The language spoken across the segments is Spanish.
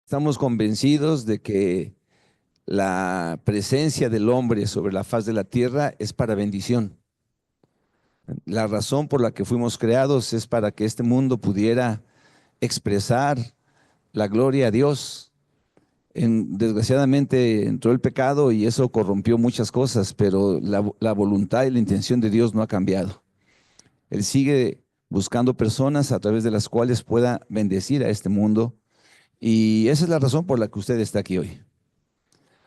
Estamos convencidos de que la presencia del hombre sobre la faz de la tierra es para bendición. La razón por la que fuimos creados es para que este mundo pudiera expresar la gloria a Dios. Desgraciadamente entró el pecado y eso corrompió muchas cosas, pero la voluntad y la intención de Dios no ha cambiado. Él sigue buscando personas a través de las cuales pueda bendecir a este mundo, y esa es la razón por la que usted está aquí hoy.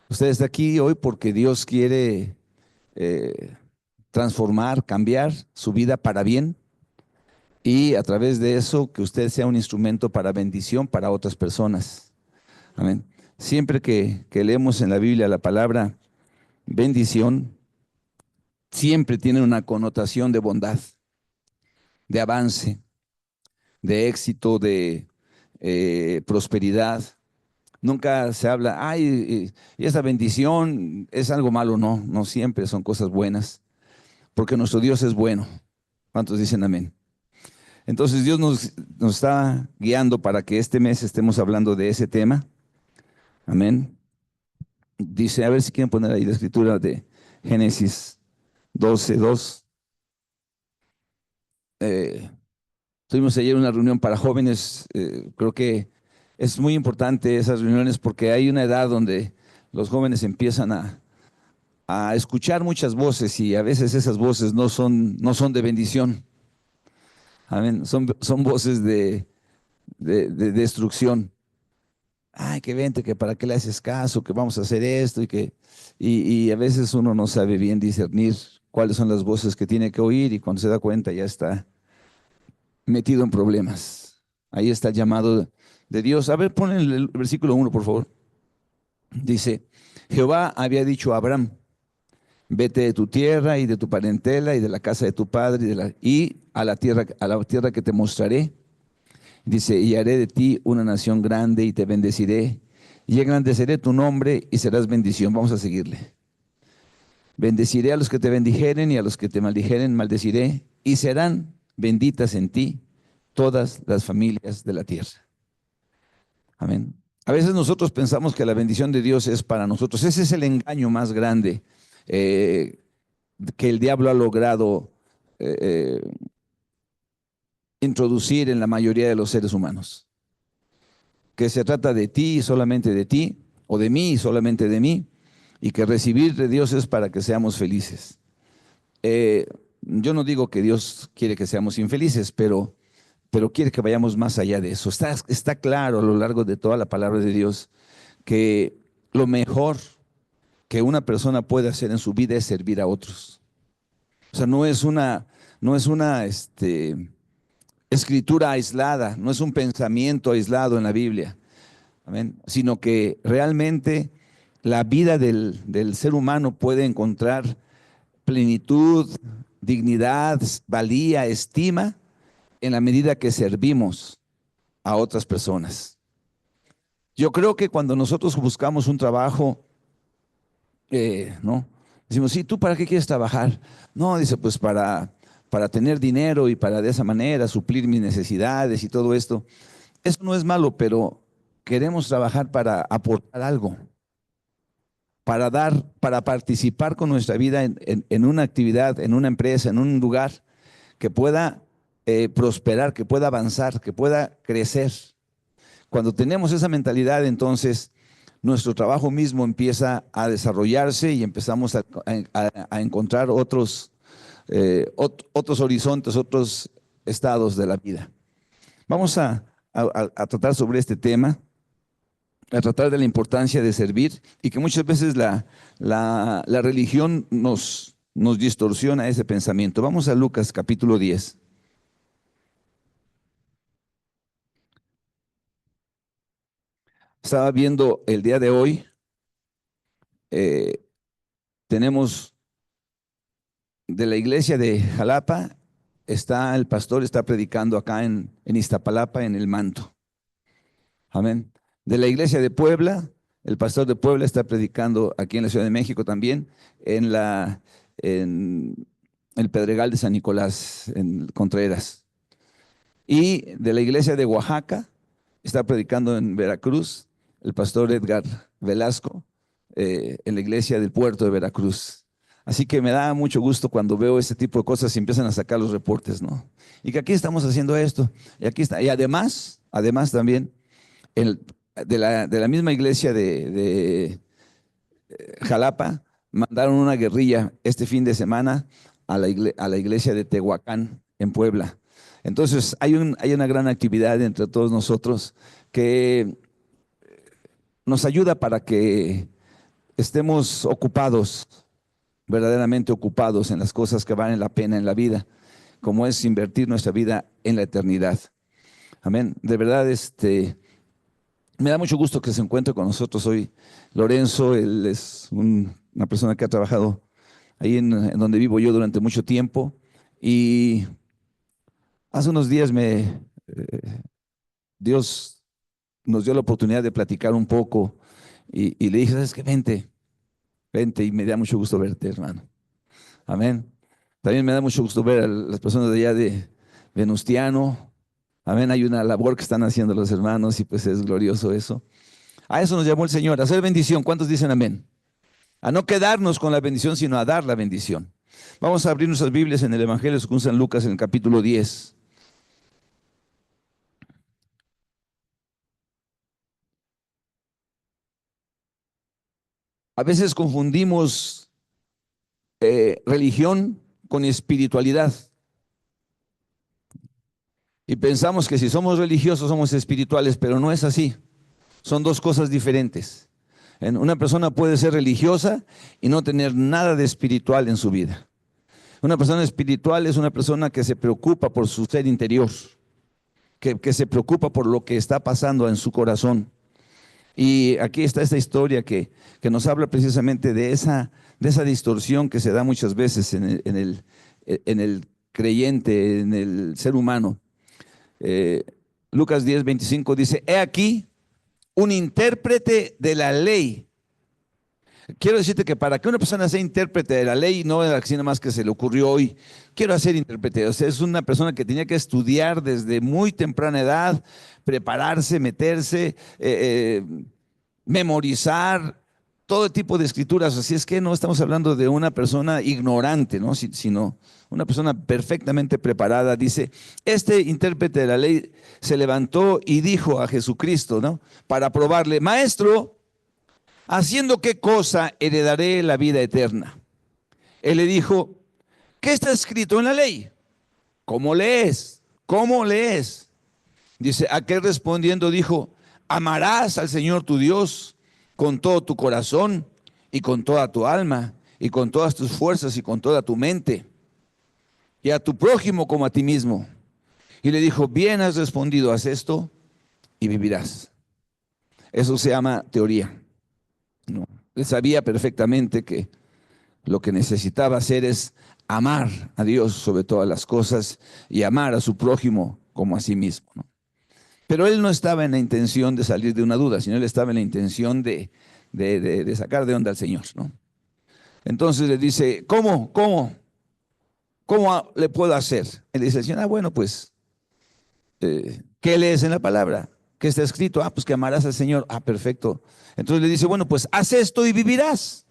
Usted está aquí hoy porque Dios quiere eh, transformar, cambiar su vida para bien, y a través de eso que usted sea un instrumento para bendición para otras personas. Amén. Siempre que leemos en la Biblia la palabra bendición, siempre tiene una connotación de bondad, de avance, de éxito, de prosperidad. Nunca se habla, ay, y esa bendición es algo malo. No, no siempre son cosas buenas, porque nuestro Dios es bueno. ¿Cuántos dicen amén? Entonces Dios nos está guiando para que este mes estemos hablando de ese tema. Amén. Dice, a ver si quieren poner ahí la escritura de Génesis 12:2. Eh, Tuvimos ayer una reunión para jóvenes. Creo que es muy importante esas reuniones porque hay una edad donde los jóvenes empiezan a escuchar muchas voces, y a veces esas voces no son de bendición. Amén. Son voces de destrucción. Ay, que vente, que para qué le haces caso, que vamos a hacer esto, y a veces uno no sabe bien discernir cuáles son las voces que tiene que oír, y cuando se da cuenta ya está metido en problemas. Ahí está el llamado de Dios. A ver, pon el versículo 1, por favor. Dice, Jehová había dicho a Abraham: vete de tu tierra y de tu parentela y de la casa de tu padre y a la tierra que te mostraré. Dice, y haré de ti una nación grande y te bendeciré y engrandeceré tu nombre y serás bendición. Vamos a seguirle. Bendeciré a los que te bendijeren y a los que te maldijeren maldeciré, y serán benditas en ti todas las familias de la tierra. Amén. A veces nosotros pensamos que la bendición de Dios es para nosotros. Ese es el engaño más grande eh, que el diablo ha logrado eh, eh, introducir en la mayoría de los seres humanos. Que se trata de ti y solamente de ti, o de mí y solamente de mí, y que recibir de Dios es para que seamos felices. Yo no digo que Dios quiere que seamos infelices, pero quiere que vayamos más allá de eso. Está claro a lo largo de toda la palabra de Dios que lo mejor que una persona puede hacer en su vida es servir a otros. O sea, no es una escritura aislada, no es un pensamiento aislado en la Biblia. Amén. Sino que realmente la vida del ser humano puede encontrar plenitud, dignidad, valía, estima, en la medida que servimos a otras personas. Yo creo que cuando nosotros buscamos un trabajo, ¿no? Decimos, sí, ¿tú para qué quieres trabajar? No, dice, pues para tener dinero y para de esa manera suplir mis necesidades y todo esto. Eso no es malo, pero queremos trabajar para aportar algo, para dar, para participar con nuestra vida en una actividad, en una empresa, en un lugar que pueda prosperar, que pueda avanzar, que pueda crecer. Cuando tenemos esa mentalidad, entonces nuestro trabajo mismo empieza a desarrollarse y empezamos a encontrar otros horizontes, otros estados de la vida. Vamos a tratar sobre este tema, a tratar de la importancia de servir, y que muchas veces la religión nos distorsiona ese pensamiento. Vamos a Lucas capítulo 10. Estaba viendo el día de hoy, eh, tenemos de la iglesia de Jalapa, el pastor está predicando acá en Iztapalapa, en el Manto. Amén. De la iglesia de Puebla, el pastor de Puebla está predicando aquí en la Ciudad de México también, en el Pedregal de San Nicolás, en Contreras. Y de la iglesia de Oaxaca, está predicando en Veracruz, el pastor Edgar Velasco, en la iglesia del puerto de Veracruz. Así que me da mucho gusto cuando veo ese tipo de cosas y empiezan a sacar los reportes, ¿no? Y que aquí estamos haciendo esto, y aquí está. Y además también, el, de la misma iglesia de Jalapa, mandaron una guerrilla este fin de semana a la iglesia de Tehuacán, en Puebla. Entonces, hay una gran actividad entre todos nosotros que nos ayuda para que estemos ocupados, verdaderamente ocupados en las cosas que valen la pena en la vida, como es invertir nuestra vida en la eternidad. Amén. De verdad, me da mucho gusto que se encuentre con nosotros hoy Lorenzo. Él es una persona que ha trabajado ahí en donde vivo yo durante mucho tiempo. Y hace unos días Dios nos dio la oportunidad de platicar un poco y le dije, ¿sabes qué? Vente, y me da mucho gusto verte, hermano. Amén. También me da mucho gusto ver a las personas de allá de Venustiano. Amén. Hay una labor que están haciendo los hermanos y pues es glorioso eso. A eso nos llamó el Señor, a hacer bendición. ¿Cuántos dicen amén? A no quedarnos con la bendición, sino a dar la bendición. Vamos a abrir nuestras Biblias en el Evangelio según San Lucas, en el capítulo 10. A veces confundimos religión con espiritualidad y pensamos que si somos religiosos somos espirituales, pero no es así. Son dos cosas diferentes. Una persona puede ser religiosa y no tener nada de espiritual en su vida. Una persona espiritual es una persona que se preocupa por su ser interior, que se preocupa por lo que está pasando en su corazón. Y aquí está esta historia que nos habla precisamente de esa distorsión que se da muchas veces en el creyente, en el ser humano. Eh, Lucas 10:25 dice, he aquí un intérprete de la ley. Quiero decirte que para que una persona sea intérprete de la ley, no es así nada más que se le ocurrió hoy, quiero hacer intérprete. O sea, es una persona que tenía que estudiar desde muy temprana edad, prepararse, meterse, memorizar todo tipo de escrituras. Así es que no estamos hablando de una persona ignorante, ¿no? Sino una persona perfectamente preparada. Dice, este intérprete de la ley se levantó y dijo a Jesucristo, ¿no? Para probarle, maestro, ¿haciendo qué cosa heredaré la vida eterna? Él le dijo, ¿qué está escrito en la ley? ¿Cómo lees? ¿Cómo lees? Dice, aquel respondiendo dijo, amarás al Señor tu Dios con todo tu corazón y con toda tu alma y con todas tus fuerzas y con toda tu mente y a tu prójimo como a ti mismo. Y le dijo, bien has respondido, haz esto y vivirás. Eso se llama teoría, ¿no? Él sabía perfectamente que lo que necesitaba hacer es amar a Dios sobre todas las cosas y amar a su prójimo como a sí mismo, ¿no? Pero él no estaba en la intención de salir de una duda, sino él estaba en la intención de sacar de onda al Señor, ¿no? Entonces le dice, ¿cómo le puedo hacer? Él dice, Señor, bueno, pues, ¿qué lees en la palabra? ¿Qué está escrito? Pues que amarás al Señor. Perfecto. Entonces le dice, bueno, pues haz esto y vivirás.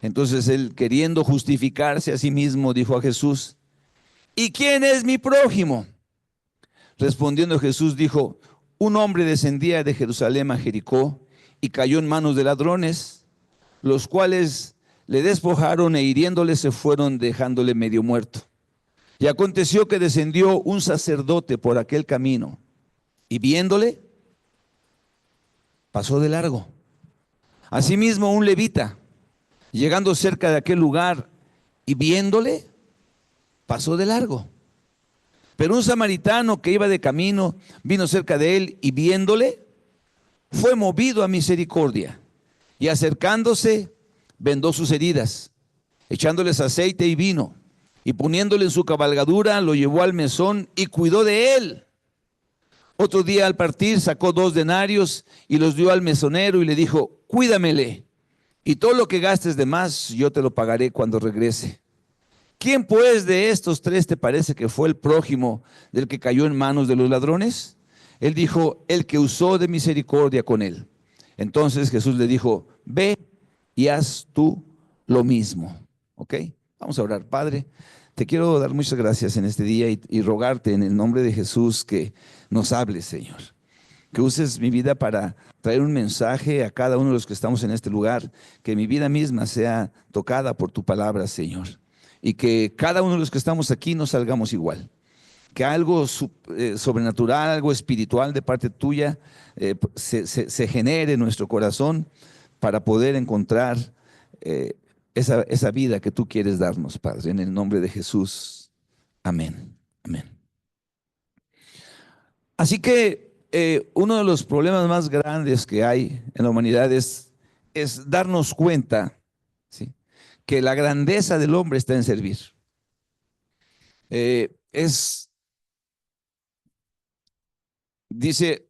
Entonces él, queriendo justificarse a sí mismo, dijo a Jesús, ¿y quién es mi prójimo? Respondiendo Jesús dijo, un hombre descendía de Jerusalén a Jericó y cayó en manos de ladrones, los cuales le despojaron e hiriéndole se fueron dejándole medio muerto. Y aconteció que descendió un sacerdote por aquel camino y viéndole, pasó de largo. Asimismo un levita, llegando cerca de aquel lugar y viéndole, pasó de largo. Pero un samaritano que iba de camino vino cerca de él y viéndole, fue movido a misericordia y acercándose, vendó sus heridas, echándoles aceite y vino, y poniéndole en su cabalgadura, lo llevó al mesón y cuidó de él. Otro día al partir sacó 2 denarios y los dio al mesonero y le dijo, cuídamele, y todo lo que gastes de más yo te lo pagaré cuando regrese. ¿Quién pues de estos 3 te parece que fue el prójimo del que cayó en manos de los ladrones? Él dijo, el que usó de misericordia con él. Entonces Jesús le dijo, ve y haz tú lo mismo. ¿Ok? Vamos a orar. Padre, te quiero dar muchas gracias en este día y rogarte en el nombre de Jesús que nos hables, Señor. Que uses mi vida para traer un mensaje a cada uno de los que estamos en este lugar, que mi vida misma sea tocada por tu palabra, Señor, y que cada uno de los que estamos aquí no salgamos igual, que algo sobrenatural, algo espiritual de parte tuya se genere en nuestro corazón para poder encontrar esa vida que tú quieres darnos, Padre, en el nombre de Jesús. Amén. Amén. Así que uno de los problemas más grandes que hay en la humanidad es darnos cuenta, ¿sí?, que la grandeza del hombre está en servir. Es, dice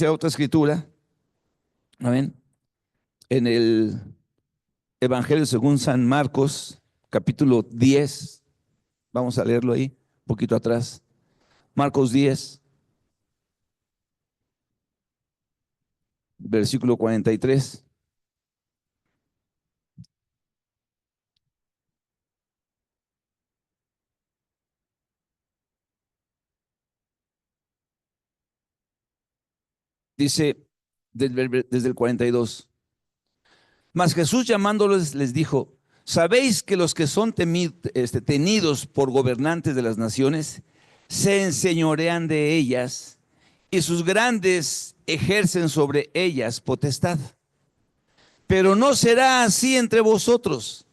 otra escritura, amén, en el Evangelio según San Marcos, capítulo 10, vamos a leerlo ahí, un poquito atrás, Marcos 10, versículo 43. Dice desde el 42. Mas Jesús llamándolos les dijo, ¿sabéis que los que son tenidos por gobernantes de las naciones se enseñorean de ellas y sus grandes ejercen sobre ellas potestad? Pero no será así entre vosotros,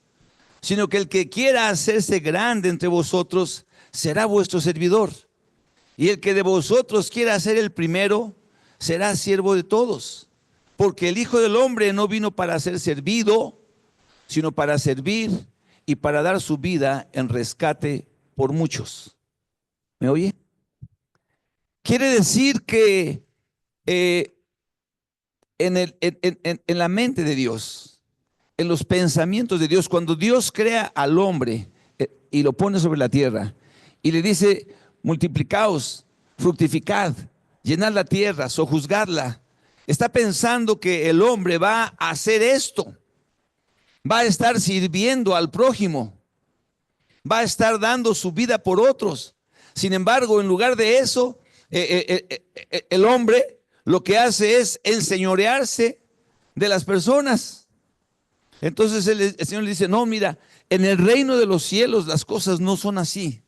sino que el que quiera hacerse grande entre vosotros será vuestro servidor. Y el que de vosotros quiera ser el primero será siervo de todos. Porque el Hijo del Hombre no vino para ser servido, sino para servir y para dar su vida en rescate por muchos. ¿Me oye? Quiere decir que en la mente de Dios, en los pensamientos de Dios, cuando Dios crea al hombre y lo pone sobre la tierra y le dice, multiplicaos, fructificad, llenad la tierra, sojuzgadla, está pensando que el hombre va a hacer esto, va a estar sirviendo al prójimo, va a estar dando su vida por otros. Sin embargo, en lugar de eso, el hombre lo que hace es enseñorearse de las personas. Entonces el Señor le dice, no, mira, en el reino de los cielos las cosas no son así.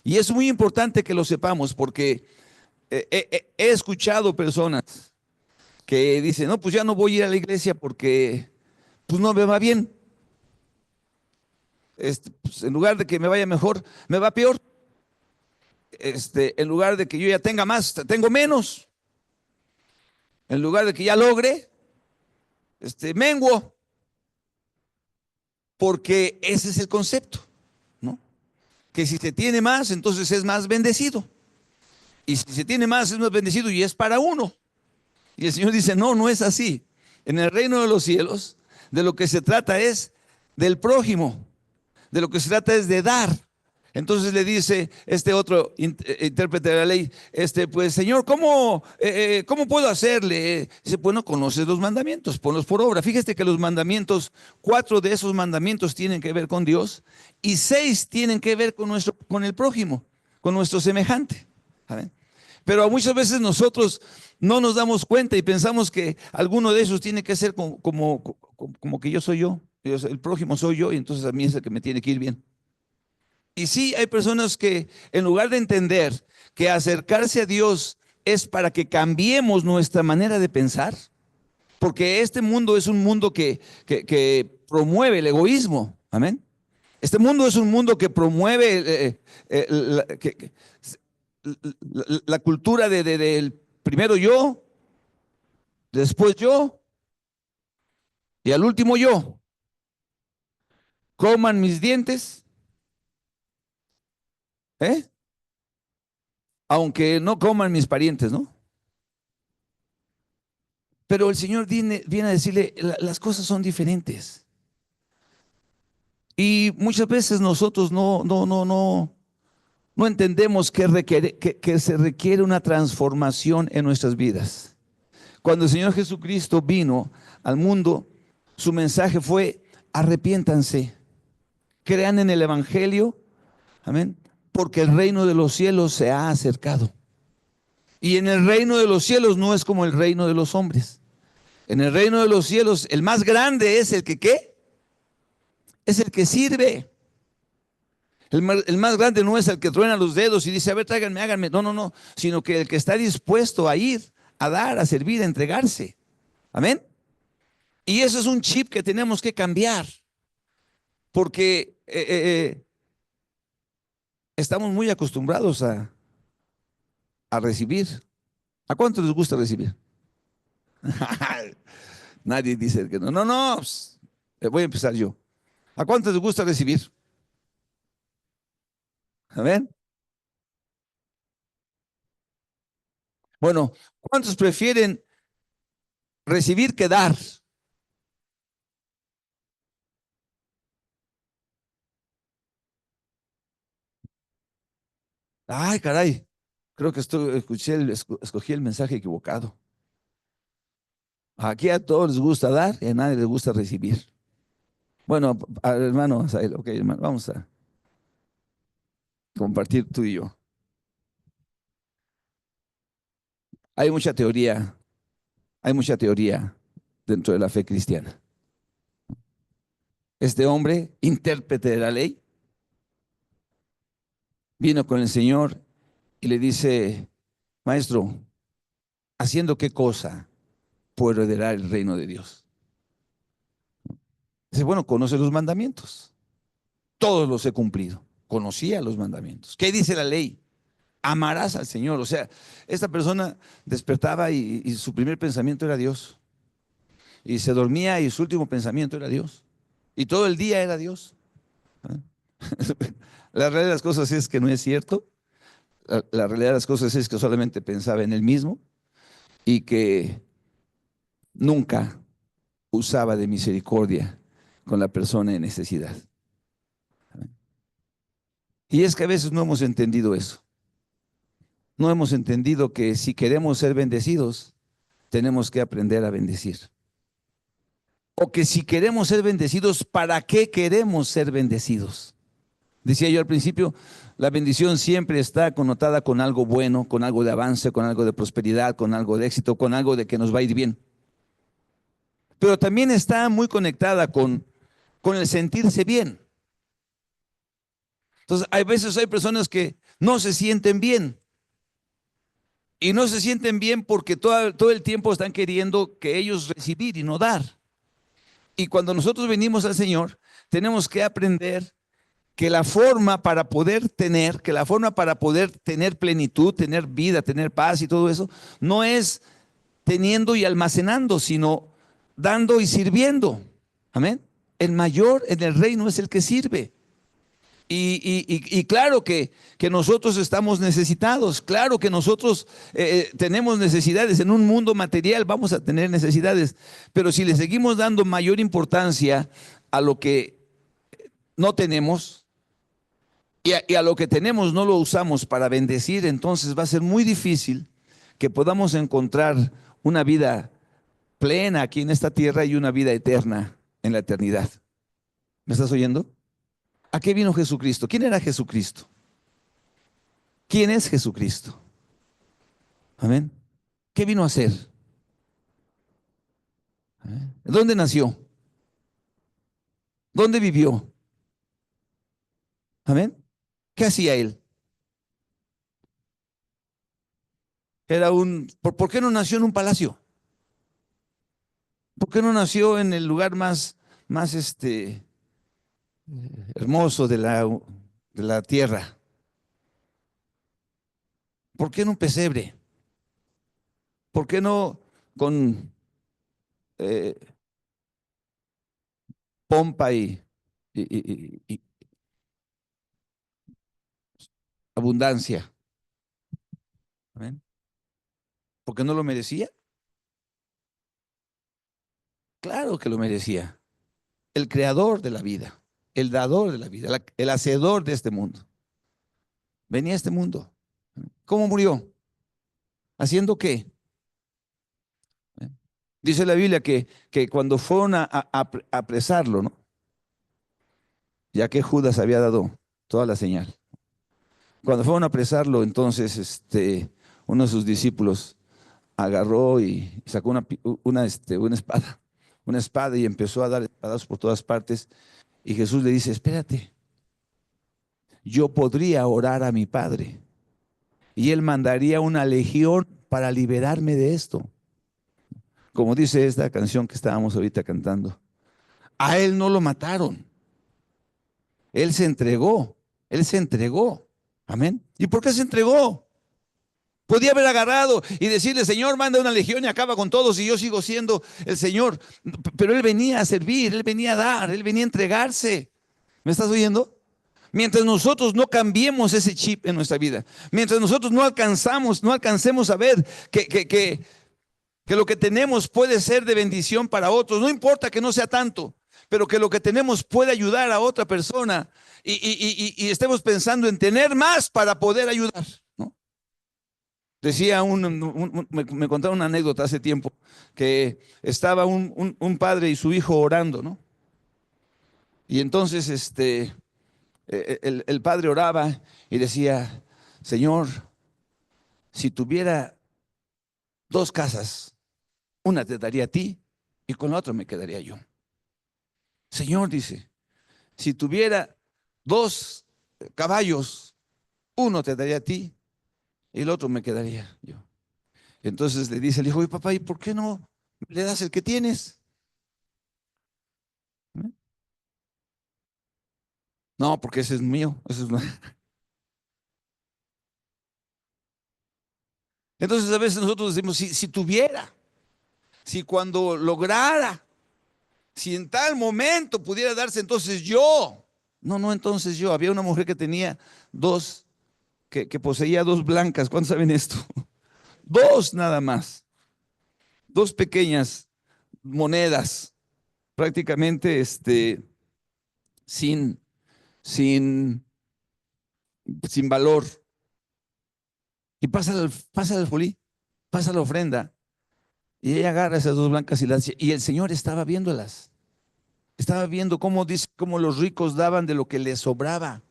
Y es muy importante que lo sepamos porque he escuchado personas que dicen, no, pues ya no voy a ir a la iglesia porque pues no me va bien. Pues, en lugar de que me vaya mejor, me va peor. En lugar de que yo ya tenga más, tengo menos. En lugar de que ya logre, menguo. Porque ese es el concepto, ¿no? Que si se tiene más, entonces es más bendecido. Y si se tiene más, es más bendecido y es para uno. Y el Señor dice, no, no es así. En el reino de los cielos, de lo que se trata es del prójimo. De lo que se trata es de dar. Entonces le dice este otro intérprete de la ley, pues Señor, ¿cómo puedo hacerle? Dice, bueno, conoces los mandamientos, ponlos por obra. Fíjate que los mandamientos, 4 de esos mandamientos tienen que ver con Dios y 6 tienen que ver con el prójimo, con nuestro semejante. ¿Saben? Pero muchas veces nosotros no nos damos cuenta y pensamos que alguno de esos tiene que ser como que yo soy yo, el prójimo soy yo y entonces a mí es el que me tiene que ir bien. Y sí, hay personas que en lugar de entender que acercarse a Dios es para que cambiemos nuestra manera de pensar, porque este mundo es un mundo que promueve el egoísmo, amén. Este mundo es un mundo que promueve la cultura del primero yo, después yo y al último yo. Coman mis dientes, ¿eh? Aunque no coman mis parientes, ¿no? Pero el Señor viene a decirle, las cosas son diferentes. Y muchas veces nosotros no entendemos que se requiere una transformación en nuestras vidas. Cuando el Señor Jesucristo vino al mundo, su mensaje fue: arrepiéntanse, crean en el Evangelio, amén, porque el reino de los cielos se ha acercado. Y en el reino de los cielos no es como el reino de los hombres. En el reino de los cielos, el más grande es el que, ¿qué? Es el que sirve. El más grande no es el que truena los dedos y dice, a ver, tráiganme, háganme. No, no, no. Sino que el que está dispuesto a ir, a dar, a servir, a entregarse. Amén. Y eso es un chip que tenemos que cambiar. Porque estamos muy acostumbrados a recibir. ¿A cuánto les gusta recibir? Nadie dice que no. No, no. Pues, voy a empezar yo. ¿A cuánto les gusta recibir? Amén. Bueno, ¿cuántos prefieren recibir que dar? Ay, caray. Creo que escogí el mensaje equivocado. Aquí a todos les gusta dar y a nadie les gusta recibir. Bueno, hermano Asael, ok, hermano, vamos a compartir tú y yo. Hay mucha teoría, hay mucha teoría dentro de la fe cristiana. Este hombre, intérprete de la ley, vino con el Señor y le dice, maestro, ¿haciendo qué cosa puedo heredar el reino de Dios? Dice, bueno, conoce los mandamientos. Todos los he cumplido. Conocía los mandamientos. ¿Qué dice la ley? Amarás al Señor. O sea, esta persona despertaba y su primer pensamiento era Dios. Y se dormía y su último pensamiento era Dios. Y todo el día era Dios. ¿Eh? La realidad de las cosas es que no es cierto. La realidad de las cosas es que solamente pensaba en él mismo y que nunca usaba de misericordia con la persona en necesidad. Y es que a veces no hemos entendido eso. No hemos entendido que si queremos ser bendecidos, tenemos que aprender a bendecir. O que si queremos ser bendecidos, ¿para qué queremos ser bendecidos? Decía yo al principio, la bendición siempre está connotada con algo bueno, con algo de avance, con algo de prosperidad, con algo de éxito, con algo de que nos va a ir bien. Pero también está muy conectada con el sentirse bien. Entonces, hay veces hay personas que no se sienten bien. Y no se sienten bien porque todo el tiempo están queriendo que ellos recibir y no dar. Y cuando nosotros venimos al Señor, tenemos que aprender que la forma para poder tener, que la forma para poder tener plenitud, tener vida, tener paz y todo eso, no es teniendo y almacenando, sino dando y sirviendo. Amén. El mayor en el reino es el que sirve. Y claro que nosotros estamos necesitados, claro que nosotros tenemos necesidades. En un mundo material vamos a tener necesidades, pero si le seguimos dando mayor importancia a lo que no tenemos y a lo que tenemos no lo usamos para bendecir, entonces va a ser muy difícil que podamos encontrar una vida plena aquí en esta tierra y una vida eterna en la eternidad. ¿Me estás oyendo? ¿A qué vino Jesucristo? ¿Quién era Jesucristo? ¿Quién es Jesucristo? Amén. ¿Qué vino a hacer? ¿Amén? ¿Dónde nació? ¿Dónde vivió? Amén. ¿Qué hacía él? Era ¿por qué no nació en un palacio? ¿Por qué no nació en el lugar más hermoso de la tierra? ¿Por qué en un pesebre? ¿Por qué no con eh, pompa y abundancia? ¿Amén? ¿Por qué no lo merecía? Claro que lo merecía. El creador de la vida, el dador de la vida, el hacedor de este mundo. Venía a este mundo. ¿Cómo murió? ¿Haciendo qué? Dice la Biblia que cuando fueron a apresarlo, ¿no? Ya que Judas había dado toda la señal. Cuando fueron a apresarlo, entonces uno de sus discípulos agarró y sacó una espada y empezó a dar espadas por todas partes. Y Jesús le dice, espérate, yo podría orar a mi Padre y Él mandaría una legión para liberarme de esto. Como dice esta canción que estábamos ahorita cantando, a Él no lo mataron, Él se entregó, Él se entregó. Amén. ¿Y por qué se entregó? Podía haber agarrado y decirle, Señor, manda una legión y acaba con todos y yo sigo siendo el Señor. Pero Él venía a servir, Él venía a dar, Él venía a entregarse. ¿Me estás oyendo? Mientras nosotros no cambiemos ese chip en nuestra vida, mientras nosotros no alcancemos a ver que lo que tenemos puede ser de bendición para otros, no importa que no sea tanto, pero que lo que tenemos puede ayudar a otra persona y estemos pensando en tener más para poder ayudar, ¿no? Decía me contaron una anécdota hace tiempo, que estaba un padre y su hijo orando, ¿no? Y entonces el padre oraba y decía, Señor, si tuviera dos casas, una te daría a ti y con la otra me quedaría yo. Señor, dice, si tuviera dos caballos, uno te daría a ti y el otro me quedaría yo. Entonces le dice el hijo, oye papá, ¿y por qué no le das el que tienes? ¿Eh? No, porque ese es mío. Entonces a veces nosotros decimos, si tuviera, si cuando lograra, si en tal momento pudiera darse, entonces yo. No, no, entonces yo. Había una mujer que tenía dos, que poseía dos blancas. ¿Cuántos saben esto? Dos nada más. Dos pequeñas monedas, prácticamente sin, sin, sin valor. Y pasa el folí, pasa la ofrenda. Y ella agarra esas dos blancas y el Señor estaba viéndolas. Estaba viendo cómo dice, cómo los ricos daban de lo que les sobraba.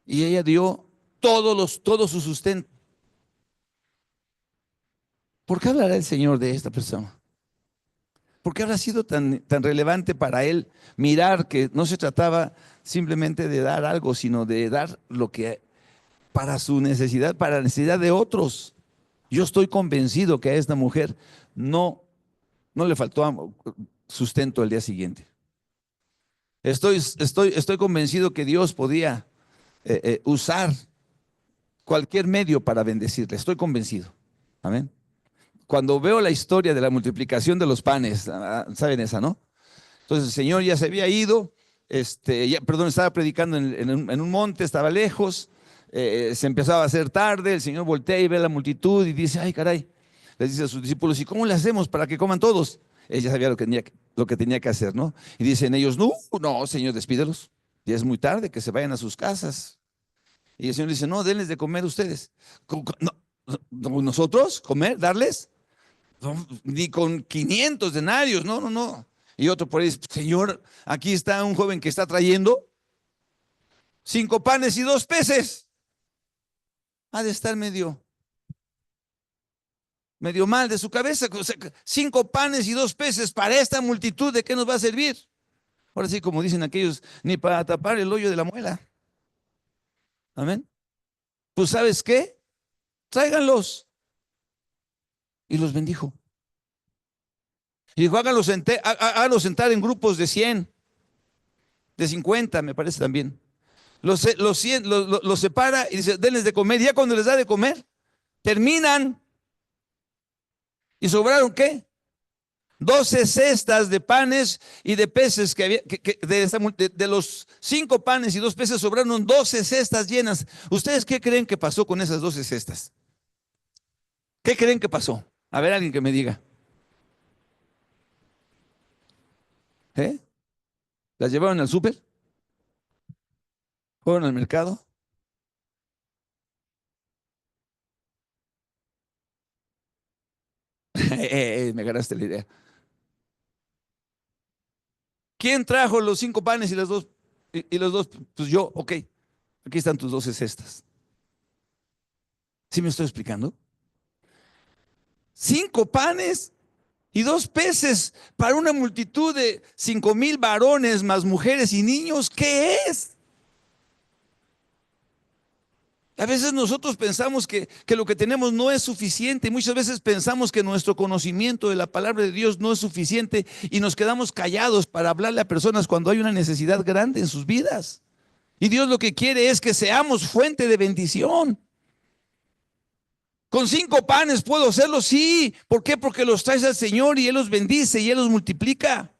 Y ella dio todo su sustento. ¿Por qué hablará el Señor de esta persona? ¿Por qué habrá sido tan relevante para él mirar que no se trataba simplemente de dar algo, sino de dar lo que para su necesidad, para la necesidad de otros? Yo estoy convencido que a esta mujer no le faltó sustento al día siguiente. Estoy convencido que Dios podía usar cualquier medio para bendecirle. Estoy convencido. Amén. Cuando veo la historia de la multiplicación de los panes, ¿saben esa, no? Entonces el Señor ya se había ido, perdón, estaba predicando en un monte, estaba lejos, se empezaba a hacer tarde, el Señor voltea y ve a la multitud y dice, ay caray, les dice a sus discípulos, ¿y cómo le hacemos para que coman todos? Ella sabía lo que tenía que hacer, ¿no? Y dicen ellos, no, no, Señor, despídelos, ya es muy tarde, que se vayan a sus casas. Y el Señor dice, no, denles de comer ustedes. No, ¿nosotros comer, darles? No, ni con 500 denarios, no, no, no. Y otro por ahí, Señor, aquí está un joven que está trayendo 5 panes y 2 peces. Ha de estar medio mal de su cabeza. O sea, 5 panes y 2 peces para esta multitud, ¿de qué nos va a servir? Ahora sí, como dicen aquellos, ni para tapar el hoyo de la muela. Amén. Pues ¿sabes qué? Tráiganlos. Y los bendijo. Y dijo, háganlos sentar en grupos de 100, de 50, me parece también. Los separa y dice, denles de comer. Y ya cuando les da de comer, terminan. ¿Y sobraron qué? 12 cestas de panes y de peces que había, de los 5 panes y 2 peces sobraron 12 cestas llenas. ¿Ustedes qué creen que pasó con esas 12 cestas? ¿Qué creen que pasó? A ver, alguien que me diga. ¿Eh? ¿Las llevaron al súper? ¿Fueron al mercado? Me ganaste la idea. ¿Quién trajo los 5 panes y las dos? Y los dos, pues yo, ok. Aquí están tus 12 cestas. ¿Sí me estoy explicando? 5 panes y 2 peces para una multitud de 5,000 varones más mujeres y niños. ¿Qué es? A veces nosotros pensamos que lo que tenemos no es suficiente. Muchas veces pensamos que nuestro conocimiento de la palabra de Dios no es suficiente y nos quedamos callados para hablarle a personas cuando hay una necesidad grande en sus vidas. Y Dios lo que quiere es que seamos fuente de bendición. ¿Con 5 panes puedo hacerlo? Sí. ¿Por qué? Porque los traes al Señor y Él los bendice y Él los multiplica.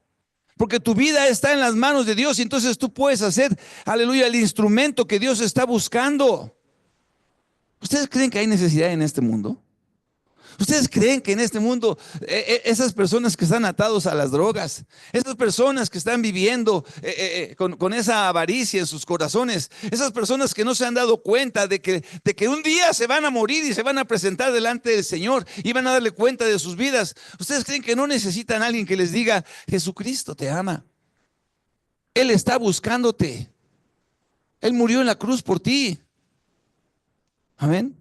Porque tu vida está en las manos de Dios y entonces tú puedes hacer, aleluya, el instrumento que Dios está buscando. ¿Ustedes creen que hay necesidad en este mundo? ¿Ustedes creen que en este mundo esas personas que están atados a las drogas, esas personas que están viviendo con esa avaricia en sus corazones, esas personas que no se han dado cuenta de que un día se van a morir y se van a presentar delante del Señor y van a darle cuenta de sus vidas? ¿Ustedes creen que no necesitan a alguien que les diga, Jesucristo te ama? Él está buscándote. Él murió en la cruz por ti. Amén.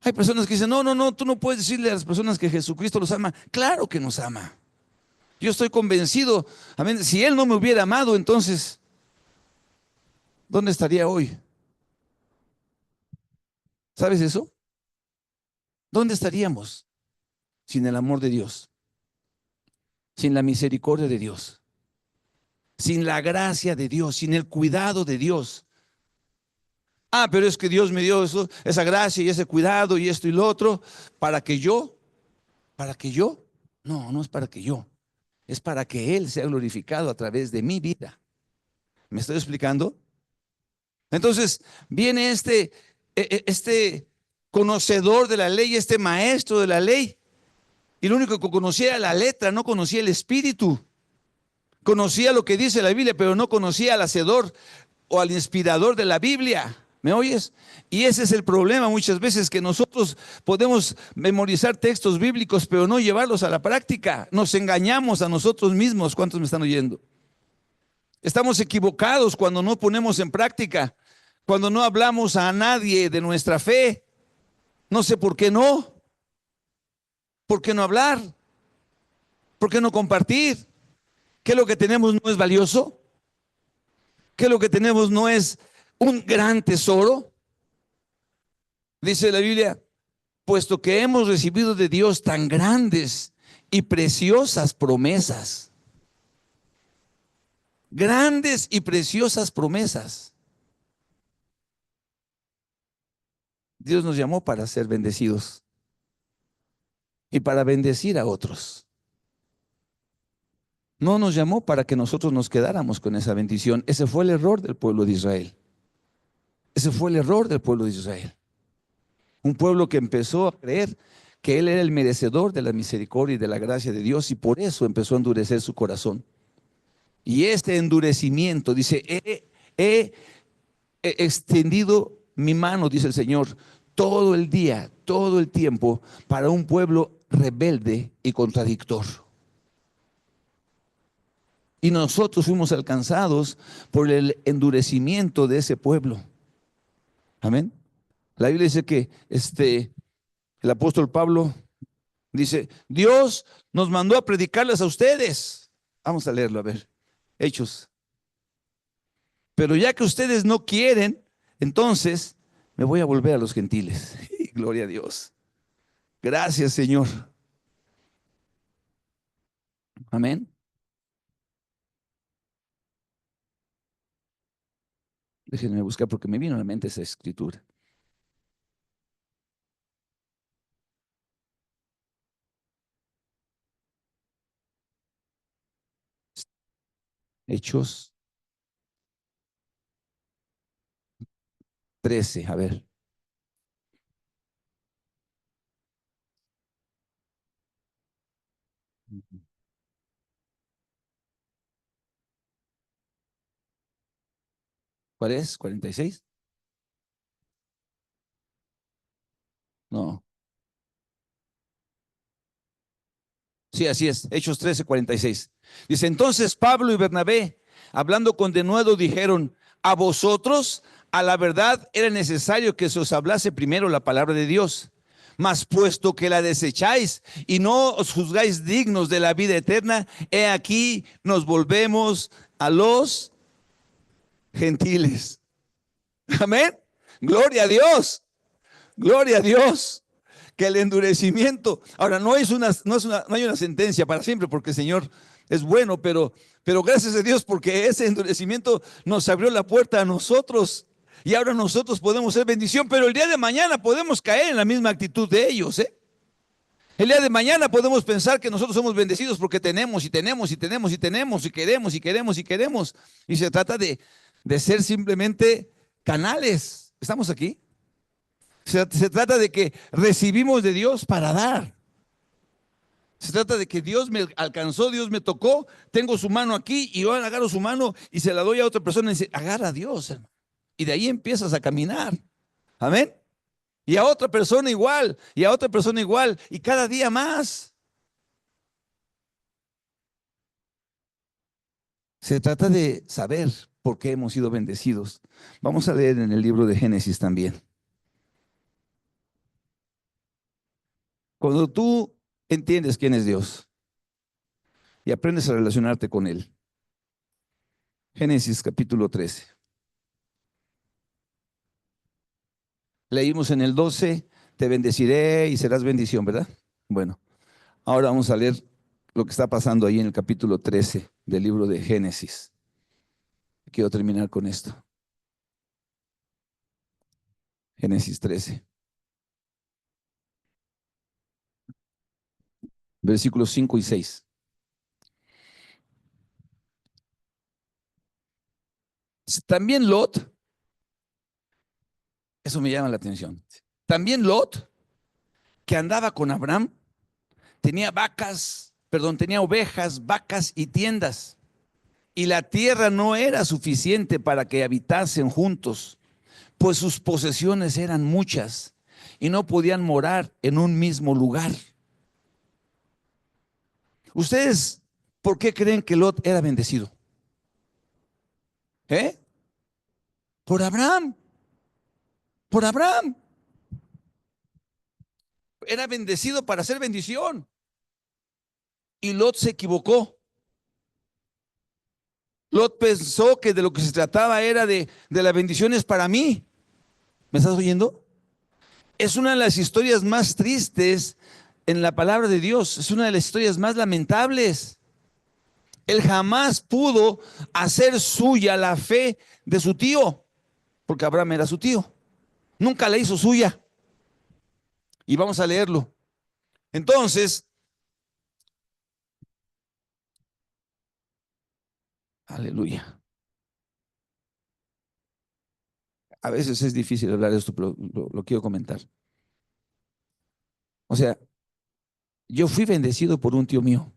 Hay personas que dicen, no, no, no, tú no puedes decirle a las personas que Jesucristo los ama. Claro que nos ama. Yo estoy convencido, amén, si Él no me hubiera amado, entonces, ¿dónde estaría hoy? ¿Sabes eso? ¿Dónde estaríamos sin el amor de Dios? Sin la misericordia de Dios, sin la gracia de Dios, sin el cuidado de Dios. Ah, pero es que Dios me dio eso, esa gracia y ese cuidado y esto y lo otro, para que yo, no, no es para que yo, es para que Él sea glorificado a través de mi vida. ¿Me estoy explicando? Entonces viene este conocedor de la ley, este maestro de la ley, y lo único que conocía era la letra, no conocía el espíritu. Conocía lo que dice la Biblia, pero no conocía al hacedor o al inspirador de la Biblia. ¿Me oyes? Y ese es el problema muchas veces, que nosotros podemos memorizar textos bíblicos, pero no llevarlos a la práctica. Nos engañamos a nosotros mismos. ¿Cuántos me están oyendo? Estamos equivocados cuando no ponemos en práctica, cuando no hablamos a nadie de nuestra fe. No sé por qué no. ¿Por qué no hablar? ¿Por qué no compartir? ¿Qué lo que tenemos no es valioso? ¿Qué lo que tenemos no es un gran tesoro? Dice la Biblia, puesto que hemos recibido de Dios tan grandes y preciosas promesas. Grandes y preciosas promesas. Dios nos llamó para ser bendecidos y para bendecir a otros. No nos llamó para que nosotros nos quedáramos con esa bendición. Ese fue el error del pueblo de Israel. Ese fue el error del pueblo de Israel. Un pueblo que empezó a creer que Él era el merecedor de la misericordia y de la gracia de Dios, y por eso empezó a endurecer su corazón. Y este endurecimiento, dice, he extendido mi mano, dice el Señor, todo el día, todo el tiempo, para un pueblo rebelde y contradictor. Y nosotros fuimos alcanzados por el endurecimiento de ese pueblo. Amén. La Biblia dice que el apóstol Pablo dice, Dios nos mandó a predicarles a ustedes. Vamos a leerlo, a ver. Hechos. Pero ya que ustedes no quieren, entonces me voy a volver a los gentiles. Y gloria a Dios. Gracias, Señor. Amén. Déjenme buscar porque me vino a la mente esa escritura. Hechos 13. A ver. ¿Cuál es? ¿46? No. Sí, así es, Hechos 13:46. Dice, entonces Pablo y Bernabé, hablando con denuedo, dijeron, a vosotros, a la verdad, era necesario que se os hablase primero la palabra de Dios. Mas puesto que la desecháis y no os juzgáis dignos de la vida eterna, he aquí nos volvemos a los gentiles. Amén. Gloria a Dios. Gloria a Dios. Que el endurecimiento, ahora no hay una sentencia para siempre, porque el Señor es bueno, pero gracias a Dios porque ese endurecimiento nos abrió la puerta a nosotros y ahora nosotros podemos ser bendición, pero el día de mañana podemos caer en la misma actitud de ellos, ¿eh? El día de mañana podemos pensar que nosotros somos bendecidos porque tenemos y tenemos y tenemos y tenemos y queremos y queremos y queremos. Y se trata de ser simplemente canales. ¿Estamos aquí? Se trata de que recibimos de Dios para dar. Se trata de que Dios me alcanzó, Dios me tocó, tengo su mano aquí y yo agarro su mano y se la doy a otra persona y dice, agarra a Dios, hermano. Y de ahí empiezas a caminar. Amén. Y a otra persona igual, y a otra persona igual, y cada día más. Se trata de saber por qué hemos sido bendecidos. Vamos a leer en el libro de Génesis también. Cuando tú entiendes quién es Dios y aprendes a relacionarte con Él. Génesis capítulo 13. Leímos en el 12, te bendeciré y serás bendición, ¿verdad? Bueno, ahora vamos a leer lo que está pasando ahí en el capítulo 13 del libro de Génesis. Quiero terminar con esto. Génesis 13, versículos 5 y 6. También Lot, eso me llama la atención. También Lot, que andaba con Abraham, tenía tenía ovejas, vacas y tiendas. Y la tierra no era suficiente para que habitasen juntos, pues sus posesiones eran muchas y no podían morar en un mismo lugar. ¿Ustedes por qué creen que Lot era bendecido? ¿Eh? Por Abraham, por Abraham. Era bendecido para ser bendición. Y Lot se equivocó. Lot pensó que de lo que se trataba era de las bendiciones para mí. ¿Me estás oyendo? Es una de las historias más tristes en la palabra de Dios. Es una de las historias más lamentables. Él jamás pudo hacer suya la fe de su tío, porque Abraham era su tío. Nunca la hizo suya. Y vamos a leerlo. Entonces, aleluya. A veces es difícil hablar de esto, pero lo quiero comentar. O sea, yo fui bendecido por un tío mío.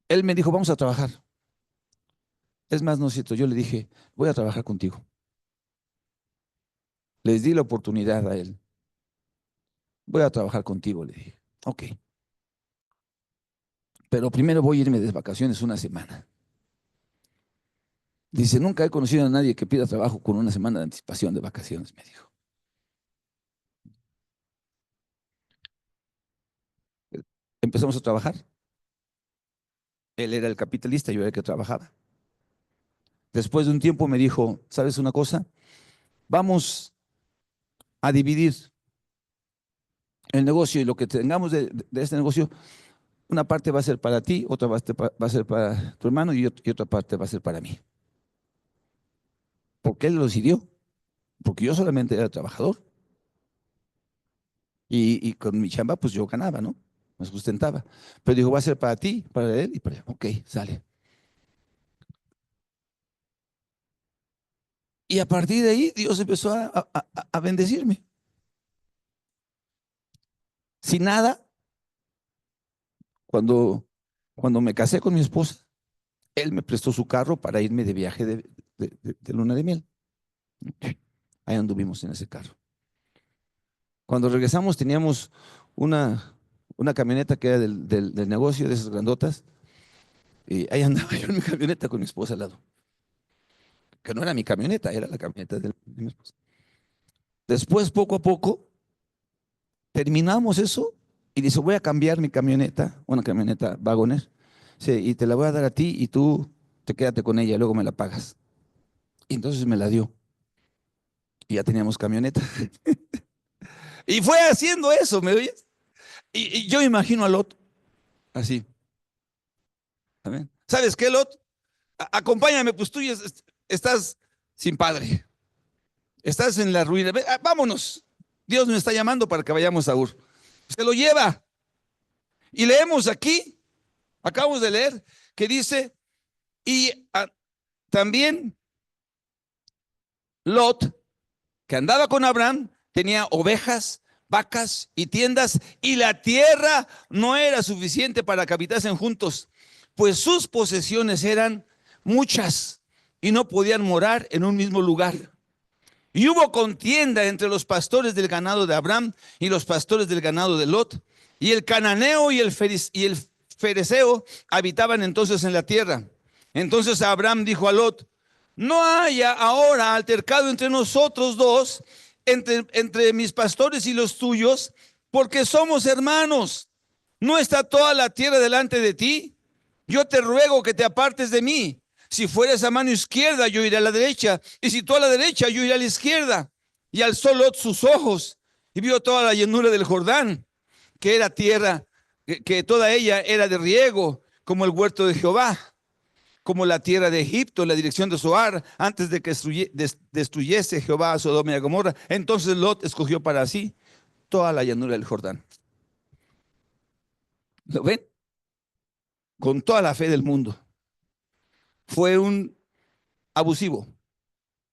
Él me dijo, vamos a trabajar. Es más, no es cierto, yo le dije, voy a trabajar contigo. Les di la oportunidad a él. Voy a trabajar contigo, le dije. Ok. Pero primero voy a irme de vacaciones una semana. Dice, nunca he conocido a nadie que pida trabajo con una semana de anticipación de vacaciones, me dijo. Empezamos a trabajar. Él era el capitalista, yo era el que trabajaba. Después de un tiempo me dijo, ¿sabes una cosa? Vamos a dividir el negocio y lo que tengamos de este negocio, una parte va a ser para ti, otra va a ser para tu hermano y otra parte va a ser para mí. Porque él lo decidió, porque yo solamente era trabajador. Y con mi chamba, pues yo ganaba, ¿no? Me sustentaba. Pero dijo, va a ser para ti, para él y para él. Ok, sale. Y a partir de ahí, Dios empezó a bendecirme. Sin nada, cuando me casé con mi esposa, él me prestó su carro para irme de viaje de luna de miel. Ahí anduvimos en ese carro. Cuando regresamos teníamos una, una camioneta que era del negocio, de esas grandotas, y ahí andaba yo en mi camioneta con mi esposa al lado, que no era mi camioneta, era la camioneta de mi esposa. Después, poco a poco, terminamos eso y dice, voy a cambiar mi camioneta, una camioneta Wagoner, sí, y te la voy a dar a ti y tú te quédate con ella, luego me la pagas. Y entonces me la dio y ya teníamos camioneta. Y fue haciendo eso, ¿me oyes? Y yo imagino a Lot así. ¿Amén? ¿Sabes qué, Lot? Acompáñame, pues tú ya estás sin padre, estás en la ruina. Vámonos. Dios nos está llamando para que vayamos a Ur. Se lo lleva. Y leemos aquí, acabamos de leer, que dice, y también Lot, que andaba con Abraham, tenía ovejas, vacas y tiendas, y la tierra no era suficiente para que habitasen juntos, pues sus posesiones eran muchas y no podían morar en un mismo lugar. Y hubo contienda entre los pastores del ganado de Abraham y los pastores del ganado de Lot. Y el cananeo y el fereceo habitaban entonces en la tierra. Entonces Abraham dijo a Lot, no haya ahora altercado entre nosotros dos, entre mis pastores y los tuyos, porque somos hermanos. ¿No está toda la tierra delante de ti? Yo te ruego que te apartes de mí. Si fueres a mano izquierda, yo iré a la derecha. Y si tú a la derecha, yo iré a la izquierda. Y alzó Lot sus ojos y vio toda la llanura del Jordán, que era tierra, que toda ella era de riego, como el huerto de Jehová, como la tierra de Egipto, la dirección de Zoar, antes de que destruyese Jehová a Sodoma y a Gomorra. Entonces Lot escogió para sí toda la llanura del Jordán. ¿Lo ven? Con toda la fe del mundo. Fue un abusivo.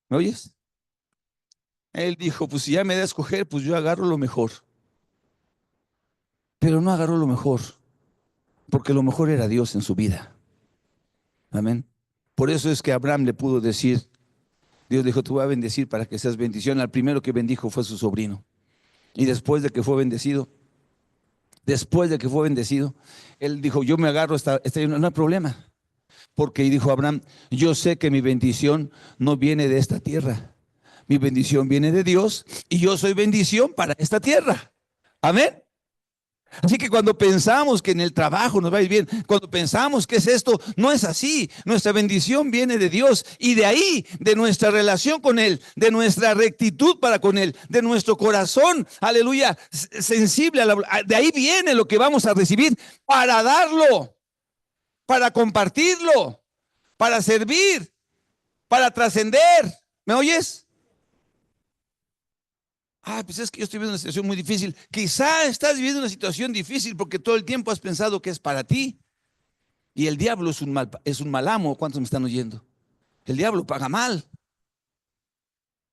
¿Me oyes? Él dijo, pues si ya me da a escoger, pues yo agarro lo mejor. Pero no agarró lo mejor, porque lo mejor era Dios en su vida. Amén. Por eso es que Abraham le pudo decir, Dios dijo, te voy a bendecir para que seas bendición. Al primero que bendijo fue su sobrino. Y después de que fue bendecido, él dijo, yo me agarro no hay problema. Porque dijo Abraham, yo sé que mi bendición no viene de esta tierra. Mi bendición viene de Dios y yo soy bendición para esta tierra. Amén. Así que cuando pensamos que en el trabajo nos va a ir bien, cuando pensamos que es esto, no es así. Nuestra bendición viene de Dios y de ahí, de nuestra relación con Él, de nuestra rectitud para con Él, de nuestro corazón, aleluya, sensible, de ahí viene lo que vamos a recibir para darlo, para compartirlo, para servir, para trascender. ¿Me oyes? Pues es que yo estoy viviendo una situación muy difícil. Quizá estás viviendo una situación difícil porque todo el tiempo has pensado que es para ti. Y el diablo es un mal amo. ¿Cuántos me están oyendo? El diablo paga mal.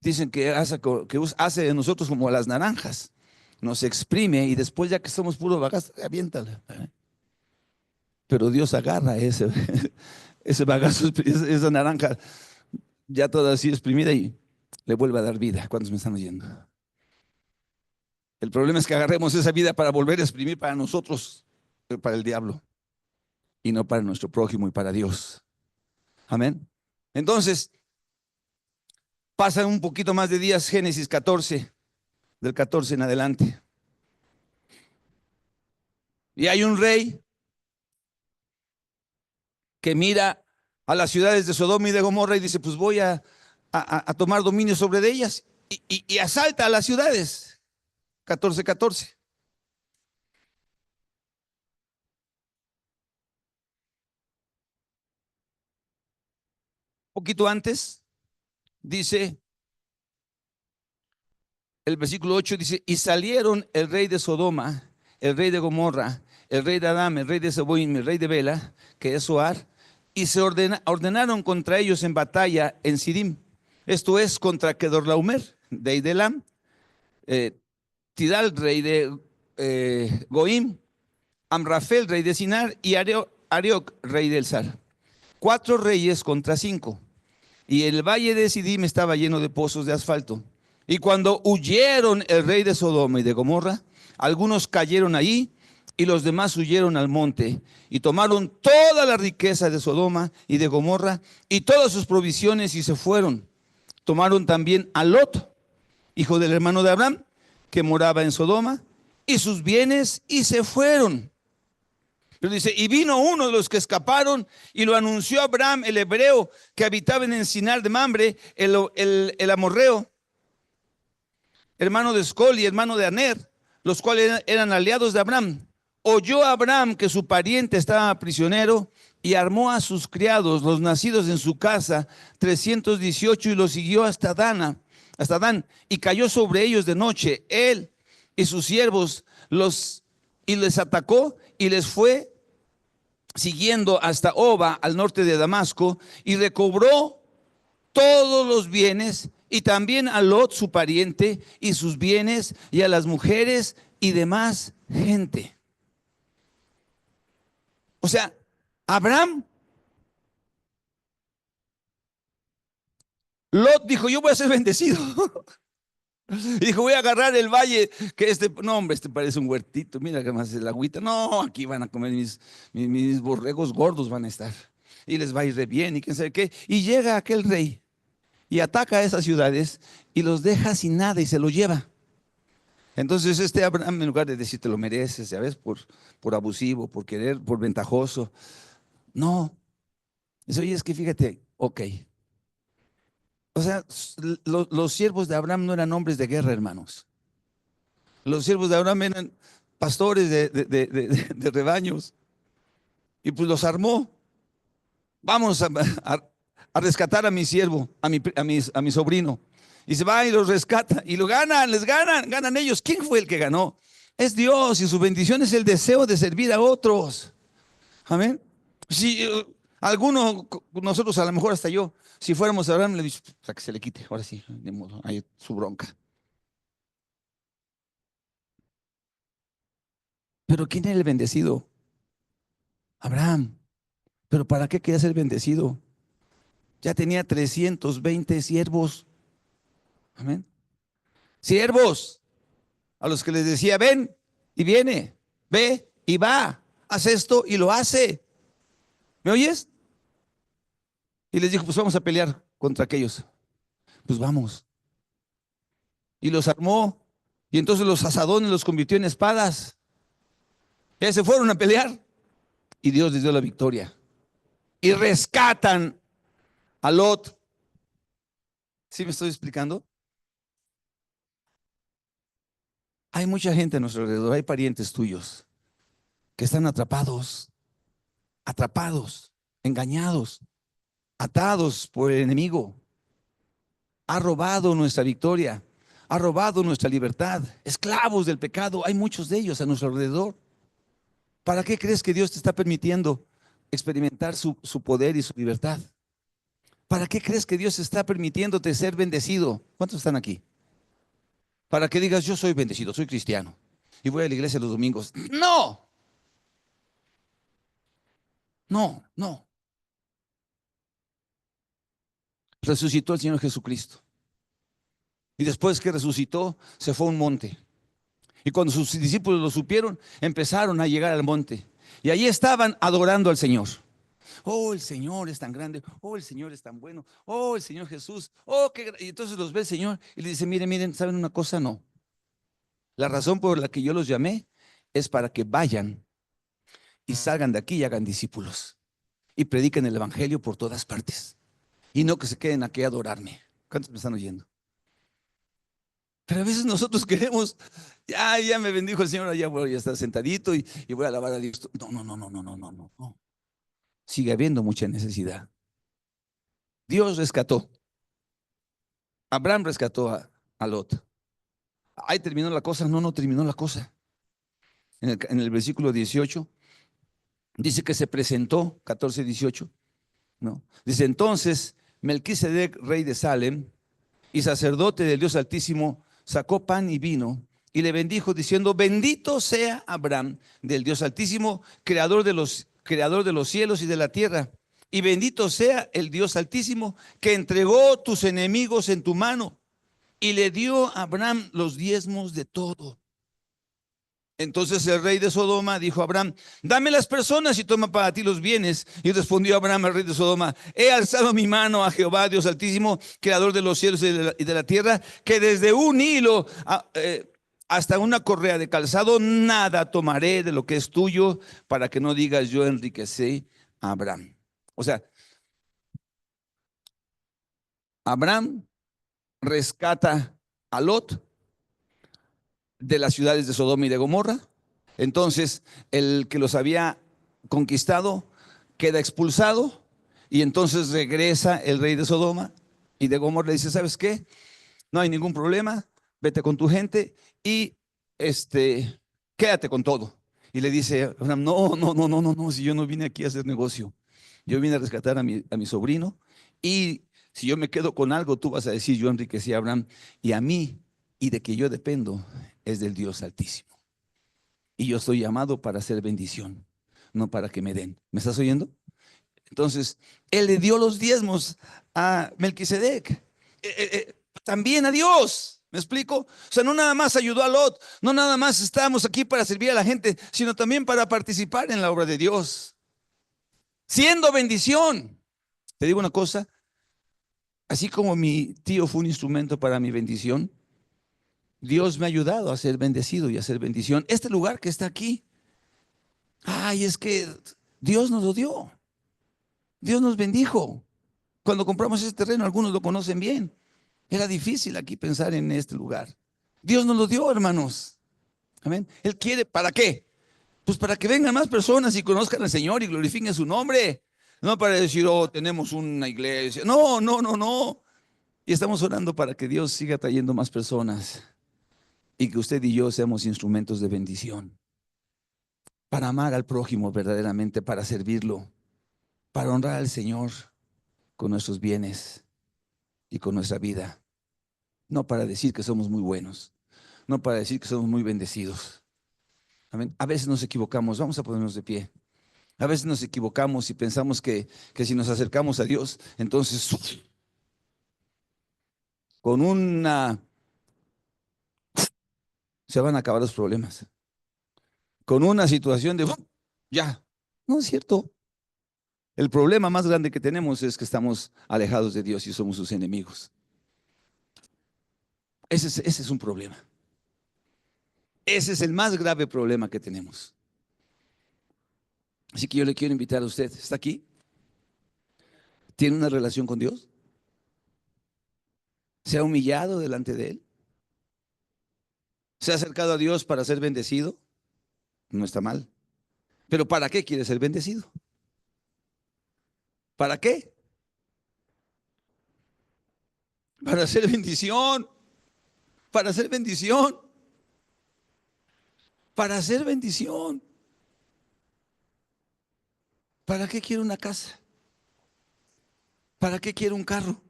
Dicen que hace de nosotros como las naranjas. Nos exprime y después, ya que somos puro bagazo, aviéntala. Pero Dios agarra ese bagazo, esa naranja ya toda así exprimida y le vuelve a dar vida. ¿Cuántos me están oyendo? El problema es que agarremos esa vida para volver a exprimir para nosotros, para el diablo, y no para nuestro prójimo y para Dios. Amén. Entonces, pasan un poquito más de días, Génesis 14, del 14 en adelante. Y hay un rey que mira a las ciudades de Sodoma y de Gomorra y dice, pues voy a tomar dominio sobre de ellas, y asalta a las ciudades. 14:14. Poquito antes, dice el versículo 8, dice, y salieron el rey de Sodoma, el rey de Gomorra, el rey de Adán, el rey de Zeboim, el rey de Bela, que es Zoar, y se ordenaron contra ellos en batalla en Sidim. Esto es contra Kedorlaomer, rey de Elam, Tidal, rey de Goim, Amrafel, rey de Sinar, y Arioc, rey del Sar. 4 reyes contra 5. Y el valle de Sidim estaba lleno de pozos de asfalto. Y cuando huyeron el rey de Sodoma y de Gomorra, algunos cayeron allí y los demás huyeron al monte y tomaron toda la riqueza de Sodoma y de Gomorra y todas sus provisiones y se fueron. Tomaron también a Lot, hijo del hermano de Abraham, que moraba en Sodoma, y sus bienes y se fueron. Pero dice, y vino uno de los que escaparon y lo anunció a Abraham, el hebreo, que habitaba en Encinar de Mamre, el amorreo, hermano de Escol y hermano de Aner, los cuales eran aliados de Abraham. Oyó Abraham que su pariente estaba prisionero y armó a sus criados, los nacidos en su casa, 318, y los siguió hasta Dan, y cayó sobre ellos de noche, él y sus siervos, y les atacó y les fue siguiendo hasta Oba, al norte de Damasco, y recobró todos los bienes, y también a Lot, su pariente, y sus bienes, y a las mujeres y demás gente. O sea, Abraham, Lot dijo, yo voy a ser bendecido. Y dijo, voy a agarrar el valle, que no hombre, parece un huertito, mira que más el agüita. No, aquí van a comer mis borregos gordos van a estar. Y les va a ir de bien y quién sabe qué. Y llega aquel rey y ataca a esas ciudades y los deja sin nada y se los lleva. Entonces Abraham, en lugar de decir te lo mereces, ¿sabes? Por abusivo, por querer, por ventajoso. No. Dice, oye, es que fíjate, ok. O sea, los siervos de Abraham no eran hombres de guerra, hermanos. Los siervos de Abraham eran pastores de rebaños. Y pues los armó. Vamos a rescatar a mi siervo, a mi sobrino. Y se va y los rescata. Y lo ganan, ganan ellos. ¿Quién fue el que ganó? Es Dios, y su bendición es el deseo de servir a otros. Amén. Si alguno, nosotros a lo mejor hasta yo, si fuéramos a Abraham, le dicho, para que se le quite, ahora sí, de modo, hay su bronca. Pero ¿quién era el bendecido? Abraham. ¿Pero para qué quería ser bendecido? Ya tenía 320 siervos. Amén. Siervos a los que les decía, ven y viene, ve y va, haz esto y lo hace. ¿Me oyes? Y les dijo, pues vamos a pelear contra aquellos. Pues vamos. Y los armó. Y entonces los asadones los convirtió en espadas. Ya se fueron a pelear. Y Dios les dio la victoria. Y rescatan a Lot. ¿Sí me estoy explicando? Hay mucha gente a nuestro alrededor, hay parientes tuyos que están atrapados, engañados, atados por el enemigo. Ha robado nuestra victoria, ha robado nuestra libertad, esclavos del pecado. Hay muchos de ellos a nuestro alrededor. ¿Para qué crees que Dios te está permitiendo experimentar su poder y su libertad? ¿Para qué crees que Dios está permitiéndote ser bendecido? ¿Cuántos están aquí? Para que digas, yo soy bendecido, soy cristiano y voy a la iglesia los domingos. No, no, no. Resucitó el Señor Jesucristo. Y después que resucitó, se fue a un monte. Y cuando sus discípulos lo supieron, empezaron a llegar al monte. Y allí estaban adorando al Señor. Oh, el Señor es tan grande. Oh, el Señor es tan bueno. Oh, el Señor Jesús. Oh, y entonces los ve el Señor y le dice, miren, ¿saben una cosa? No. La razón por la que yo los llamé es para que vayan y salgan de aquí y hagan discípulos. Y prediquen el Evangelio por todas partes. Y no que se queden aquí a adorarme. ¿Cuántos me están oyendo? Pero a veces nosotros queremos, ya me bendijo el Señor, ya voy a estar sentadito y voy a alabar a Dios. No, no, no, no, no, no, no, no. Sigue habiendo mucha necesidad. Dios rescató. Abraham rescató a Lot. Ahí terminó la cosa. No, no terminó la cosa. En el versículo 18 dice que se presentó, 14-18, ¿no? Dice, entonces Melquisedec, rey de Salem y sacerdote del Dios Altísimo, sacó pan y vino y le bendijo diciendo, bendito sea Abraham del Dios Altísimo, creador de los cielos y de la tierra. Y bendito sea el Dios Altísimo que entregó tus enemigos en tu mano. y le dio a Abraham los diezmos de todo. Entonces el rey de Sodoma dijo a Abraham: dame las personas y toma para ti los bienes. Y respondió Abraham al rey de Sodoma: he alzado mi mano a Jehová, Dios Altísimo, creador de los cielos y de la tierra, que desde un hilo hasta una correa de calzado, nada tomaré de lo que es tuyo, para que no digas: yo enriquecí a Abraham. O sea, Abraham rescata a Lot de las ciudades de Sodoma y de Gomorra. Entonces, el que los había conquistado queda expulsado, y entonces regresa el rey de Sodoma y de Gomorra. Le dice: ¿sabes qué? No hay ningún problema, vete con tu gente y quédate con todo. Y le dice Abraham: no, no, no, no, no, no, si yo no vine aquí a hacer negocio, yo vine a rescatar a mi sobrino, y si yo me quedo con algo, tú vas a decir: yo enriquecí a Abraham, y a mí, y de que yo dependo, es del Dios Altísimo. Y yo estoy llamado para hacer bendición, no para que me den. ¿Me estás oyendo? Entonces, él le dio los diezmos a Melquisedec, también a Dios. ¿Me explico? O sea, no nada más ayudó a Lot, no nada más estábamos aquí para servir a la gente, sino también para participar en la obra de Dios, siendo bendición. Te digo una cosa: así como mi tío fue un instrumento para mi bendición, Dios me ha ayudado a ser bendecido y a ser bendición. Este lugar que está aquí, ay, es que Dios nos lo dio. Dios nos bendijo. Cuando compramos ese terreno, algunos lo conocen bien. Era difícil aquí pensar en este lugar. Dios nos lo dio, hermanos. Amén. Él quiere, ¿para qué? Pues para que vengan más personas y conozcan al Señor y glorifiquen su nombre. No para decir: oh, tenemos una iglesia. No, no, no, no. Y estamos orando para que Dios siga trayendo más personas y que usted y yo seamos instrumentos de bendición, para amar al prójimo verdaderamente, para servirlo, para honrar al Señor con nuestros bienes y con nuestra vida. No para decir que somos muy buenos, no para decir que somos muy bendecidos. Amén. A veces nos equivocamos, vamos a ponernos de pie. A veces nos equivocamos y pensamos que si nos acercamos a Dios, entonces con una se van a acabar los problemas. Con una situación de ya. No es cierto. El problema más grande que tenemos es que estamos alejados de Dios y somos sus enemigos. Ese es un problema. Ese es el más grave problema que tenemos. Así que yo le quiero invitar a usted. ¿Está aquí? ¿Tiene una relación con Dios? ¿Se ha humillado delante de Él? ¿Se ha acercado a Dios para ser bendecido? No está mal. Pero ¿para qué quiere ser bendecido? ¿Para qué? Para hacer bendición. Para hacer bendición. Para hacer bendición. ¿Para qué quiere una casa? ¿Para qué quiere un carro?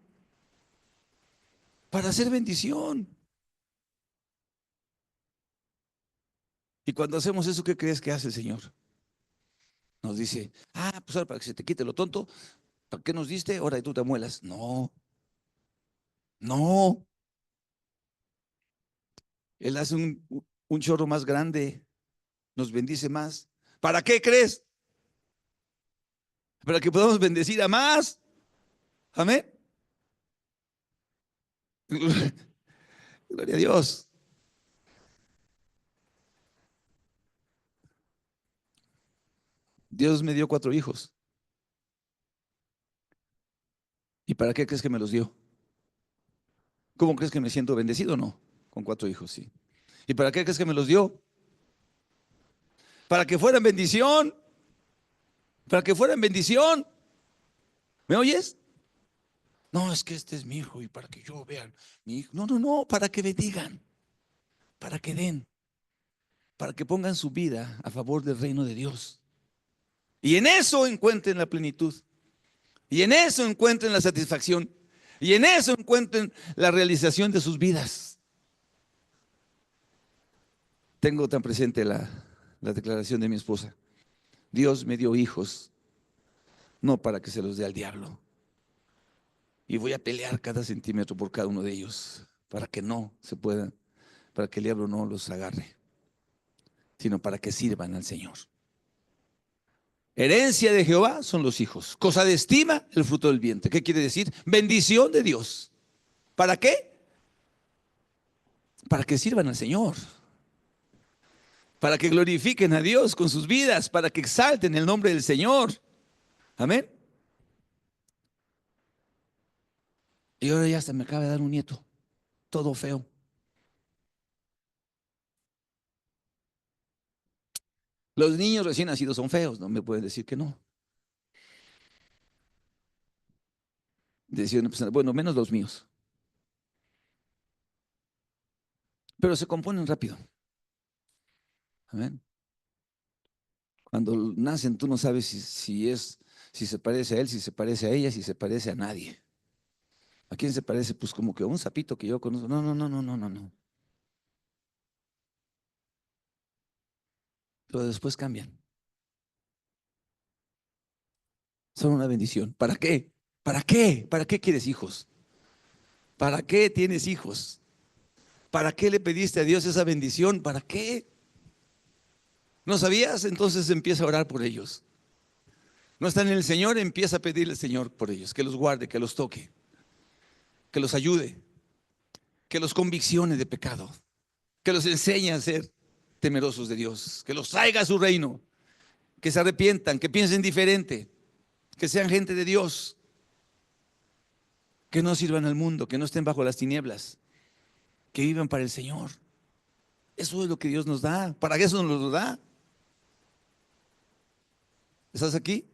Para hacer bendición. Y cuando hacemos eso, ¿qué crees que hace el Señor? Nos dice: ah, pues ahora para que se te quite lo tonto, ¿para qué nos diste? Ahora tú te amuelas. No, no. Él hace un chorro más grande, nos bendice más. ¿Para qué crees? Para que podamos bendecir a más. Amén. Gloria a Dios. Dios me dio 4 hijos. ¿Y para qué crees que me los dio? ¿Cómo crees que me siento bendecido? No, con 4 hijos, sí. ¿Y para qué crees que me los dio? Para que fueran bendición. Para que fueran bendición. ¿Me oyes? No, es que este es mi hijo y para que yo vean mi hijo. No, no, no, para que bendigan, para que den, para que pongan su vida a favor del reino de Dios. Y en eso encuentren la plenitud. Y en eso encuentren la satisfacción. Y en eso encuentren la realización de sus vidas. Tengo tan presente la declaración de mi esposa: Dios me dio hijos, no para que se los dé al diablo. Y voy a pelear cada centímetro por cada uno de ellos. para que no se puedan, para que el diablo no los agarre, sino para que sirvan al Señor. Herencia de Jehová son los hijos. Cosa de estima, el fruto del vientre. ¿Qué quiere decir? Bendición de Dios. ¿Para qué? Para que sirvan al Señor. Para que glorifiquen a Dios con sus vidas. Para que exalten el nombre del Señor. Amén. Y ahora ya hasta me acaba de dar un nieto. Todo feo. Los niños recién nacidos son feos. No me pueden decir que no. Decía una persona, bueno, menos los míos. Pero se componen rápido. Amén. Cuando nacen, tú no sabes si se parece a él, si se parece a ella, si se parece a nadie. ¿A quién se parece? Pues como que a un sapito que yo conozco. No, no, no, no, no, no, no. Pero después cambian. Son una bendición. ¿Para qué? ¿Para qué? ¿Para qué quieres hijos? ¿Para qué tienes hijos? ¿Para qué le pediste a Dios esa bendición? ¿Para qué? ¿No sabías? Entonces empieza a orar por ellos. No están en el Señor, empieza a pedirle al Señor por ellos, que los guarde, que los toque, que los ayude, que los conviccione de pecado, que los enseñe a ser temerosos de Dios, que los traiga a su reino, que se arrepientan, que piensen diferente, que sean gente de Dios, que no sirvan al mundo, que no estén bajo las tinieblas, que vivan para el Señor. Eso es lo que Dios nos da, para eso nos lo da. ¿Estás aquí?